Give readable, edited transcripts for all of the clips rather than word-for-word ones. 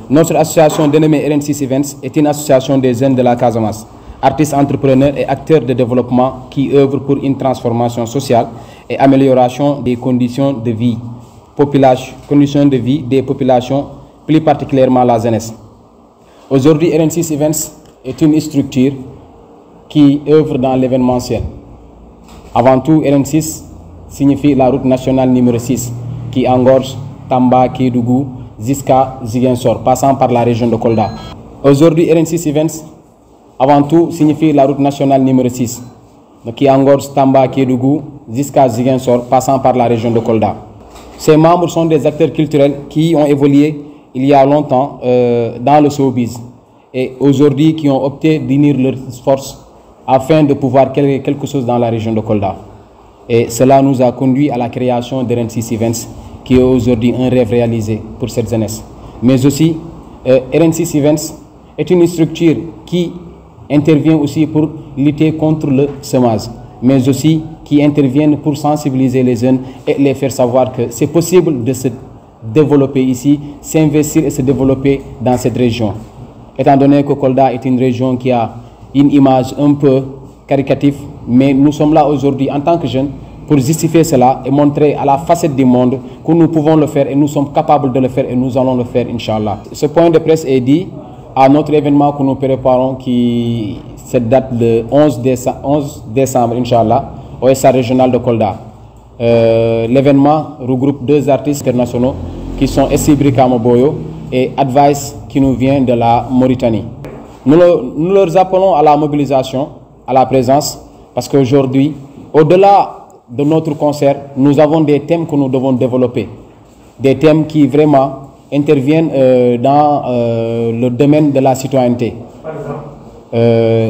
Notre association dénommée RN6 Events est une association des jeunes de la Casamance, artistes, entrepreneurs et acteurs de développement qui œuvrent pour une transformation sociale et amélioration des conditions de vie des populations, plus particulièrement la jeunesse. Aujourd'hui, RN6 Events est une structure qui œuvre dans l'événementiel. Avant tout, RN6 signifie la route nationale numéro 6 qui engorge Tamba, Kédougou jusqu'à Ziguinchor, passant par la région de Kolda. Aujourd'hui, RN6 Events, avant tout, signifie la route nationale numéro 6 qui engorge Tamba, Kédougou jusqu'à Ziguinchor, passant par la région de Kolda. Ces membres sont des acteurs culturels qui ont évolué il y a longtemps dans le showbiz et aujourd'hui qui ont opté d'unir leurs forces afin de pouvoir créer quelque chose dans la région de Kolda. Et cela nous a conduit à la création de RN6 Events, qui est aujourd'hui un rêve réalisé pour cette jeunesse. Mais aussi, RN6 Events est une structure qui intervient aussi pour lutter contre le chômage, mais aussi qui interviennent pour sensibiliser les jeunes et les faire savoir que c'est possible de se développer ici, s'investir et se développer dans cette région. Étant donné que Kolda est une région qui a une image un peu caricative, mais nous sommes là aujourd'hui en tant que jeunes pour justifier cela et montrer à la facette du monde que nous pouvons le faire et nous sommes capables de le faire et nous allons le faire, Inch'Allah. Ce point de presse est dit à notre événement que nous préparons qui se date le 11 décembre, Inch'Allah, au SA régional de Kolda. L'événement regroupe deux artistes internationaux qui sont Essi Brikama Boyo et Advice qui nous vient de la Mauritanie. Nous leur appelons à la mobilisation, à la présence, parce qu'aujourd'hui, au-delà de notre concert, nous avons des thèmes que nous devons développer. Des thèmes qui vraiment interviennent dans le domaine de la citoyenneté.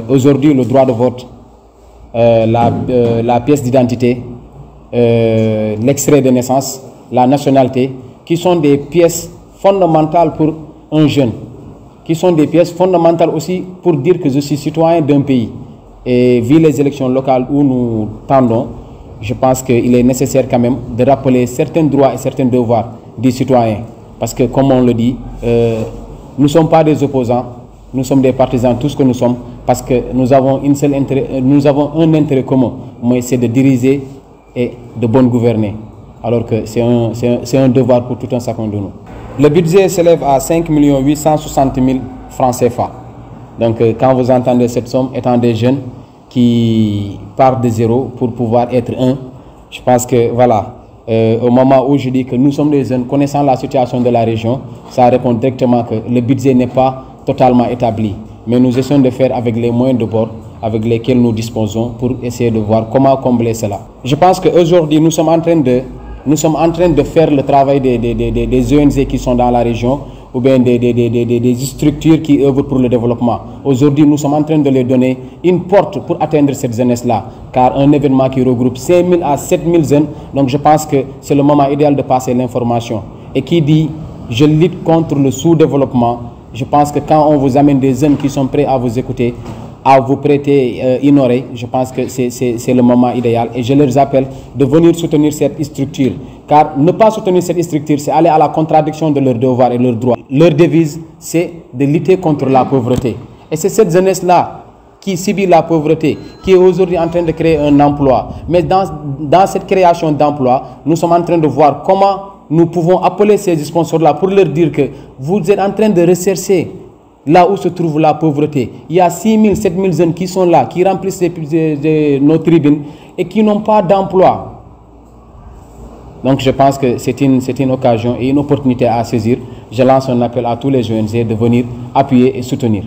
Aujourd'hui, le droit de vote, la pièce d'identité, l'extrait de naissance, la nationalité, qui sont des pièces fondamentales pour un jeune, qui sont des pièces fondamentales aussi pour dire que je suis citoyen d'un pays. Et vu les élections locales où nous tendons, je pense qu'il est nécessaire quand même de rappeler certains droits et certains devoirs des citoyens. Parce que comme on le dit, nous ne sommes pas des opposants, nous sommes des partisans, tout ce que nous sommes, parce que nous avons un intérêt commun, mais c'est de diriger et de bonne gouverner. Alors que c'est un devoir pour tout un chacun de nous. Le budget s'élève à 5 860 000 francs CFA. Donc quand vous entendez cette somme, étant des jeunes qui partent de zéro pour pouvoir être un, je pense que voilà, au moment où je dis que nous sommes des jeunes, connaissant la situation de la région, ça répond directement que le budget n'est pas totalement établi. Mais nous essayons de faire avec les moyens de bord avec lesquels nous disposons pour essayer de voir comment combler cela. Je pense qu'aujourd'hui, nous sommes en train de faire le travail des ONG qui sont dans la région ou bien des structures qui œuvrent pour le développement. Aujourd'hui, nous sommes en train de leur donner une porte pour atteindre cette jeunesse-là, car un événement qui regroupe 5 000 à 7 000 jeunes, donc je pense que c'est le moment idéal de passer l'information. Et qui dit « je lutte contre le sous-développement », je pense que quand on vous amène des jeunes qui sont prêts à vous écouter, à vous prêter une oreille, je pense que c'est le moment idéal. Et je leur appelle de venir soutenir cette structure. Car ne pas soutenir cette structure, c'est aller à la contradiction de leurs devoirs et leurs droits. Leur devise, c'est de lutter contre la pauvreté. Et c'est cette jeunesse-là qui subit la pauvreté, qui est aujourd'hui en train de créer un emploi. Mais dans cette création d'emploi, nous sommes en train de voir comment nous pouvons appeler ces sponsors-là pour leur dire que vous êtes en train de rechercher là où se trouve la pauvreté. Il y a 6 000, 7 000 jeunes qui sont là, qui remplissent nos tribunes et qui n'ont pas d'emploi. Donc je pense que c'est une occasion et une opportunité à saisir. Je lance un appel à tous les ONG de venir appuyer et soutenir.